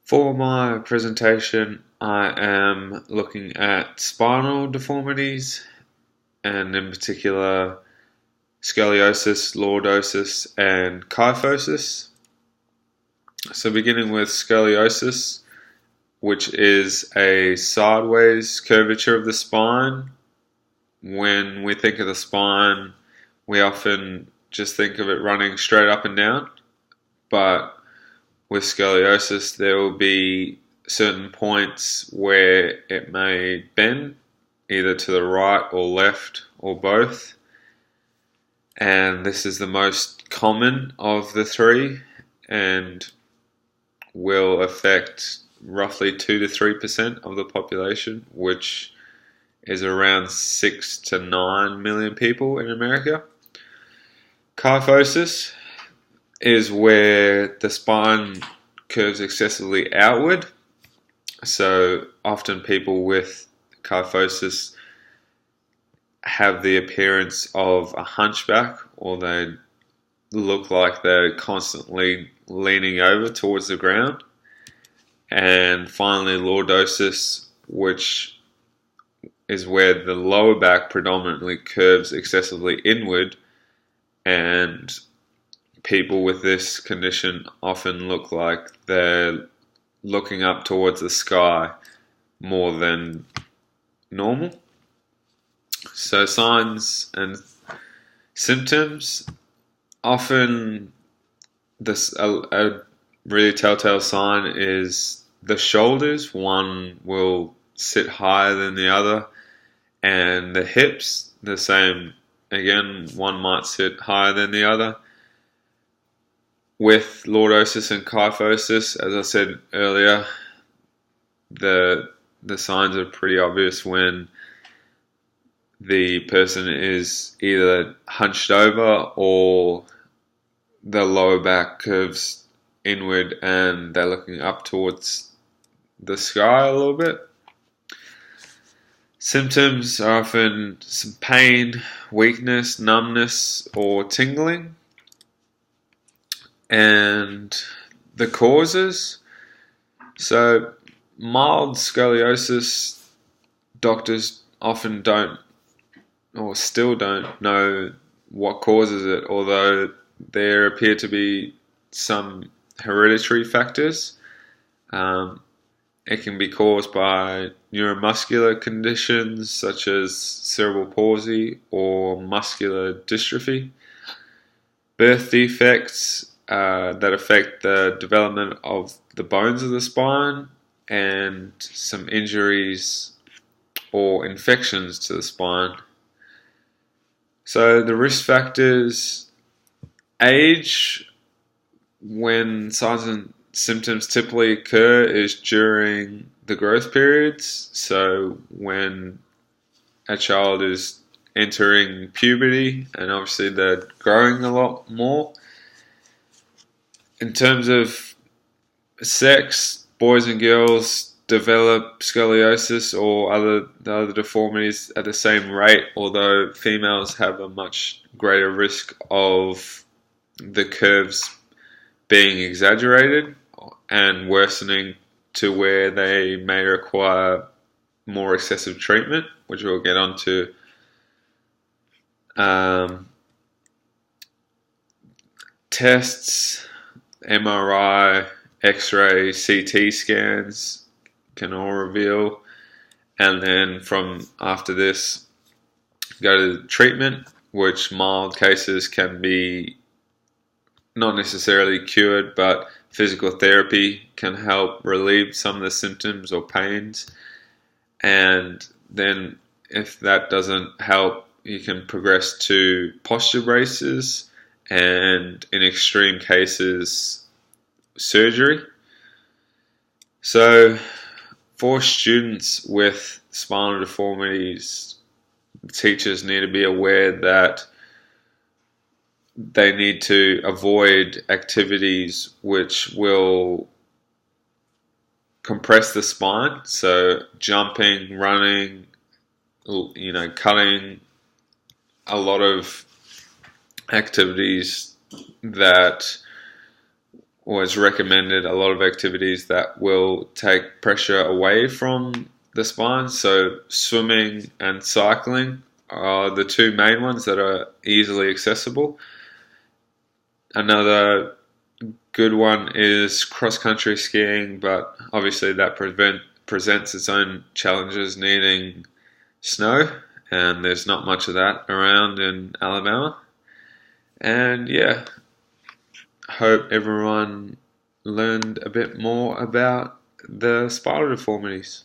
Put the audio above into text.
For my presentation, I am looking at spinal deformities and in particular scoliosis, lordosis, and kyphosis. So beginning with scoliosis, which is a sideways curvature of the spine. When we think of the spine, we often just think of it running straight up and down, but with scoliosis, there will be certain points where it may bend, either to the right or left or both. And this is the most common of the three and will affect roughly 2 to 3% of the population, which is around 6 to 9 million people in America. Kyphosis is where the spine curves excessively outward. So often people with kyphosis have the appearance of a hunchback, or they look like they're constantly leaning over towards the ground. And finally, lordosis, which is where the lower back predominantly curves excessively inward, and people with this condition often look like they're looking up towards the sky more than normal. So signs and symptoms, often a really telltale sign is the shoulders. One will sit higher than the other, and the hips, the same. Again, one might sit higher than the other. With lordosis and kyphosis, as I said earlier, the signs are pretty obvious when the person is either hunched over or the lower back curves inward and they're looking up towards the sky a little bit. Symptoms are often some pain, weakness, numbness, or tingling. And the causes, so mild scoliosis, doctors often don't or still don't know what causes it, although there appear to be some hereditary factors. It can be caused by neuromuscular conditions such as cerebral palsy or muscular dystrophy, birth defects that affect the development of the bones of the spine, and some injuries or infections to the spine. So the risk factors: age, when signs and symptoms typically occur, is during the growth periods. So when a child is entering puberty and obviously they're growing a lot more. In terms of sex, boys and girls develop scoliosis or other deformities at the same rate, although females have a much greater risk of the curves being exaggerated and worsening to where they may require more excessive treatment, which we'll get onto. Tests, MRI, X-ray, CT scans can all reveal, and then from after this go to the treatment, which mild cases can be not necessarily cured, but physical therapy can help relieve some of the symptoms or pains. And then if that doesn't help, you can progress to posture braces and, in extreme cases, surgery. So for students with spinal deformities, teachers need to be aware that they need to avoid activities which will compress the spine. So jumping, running, cutting, a lot of activities that always recommended a lot of activities that will take pressure away from the spine. So swimming and cycling are the two main ones that are easily accessible. Another good one is cross-country skiing, but obviously that presents its own challenges needing snow, and there's not much of that around in Alabama. And yeah, hope everyone learned a bit more about the spinal deformities.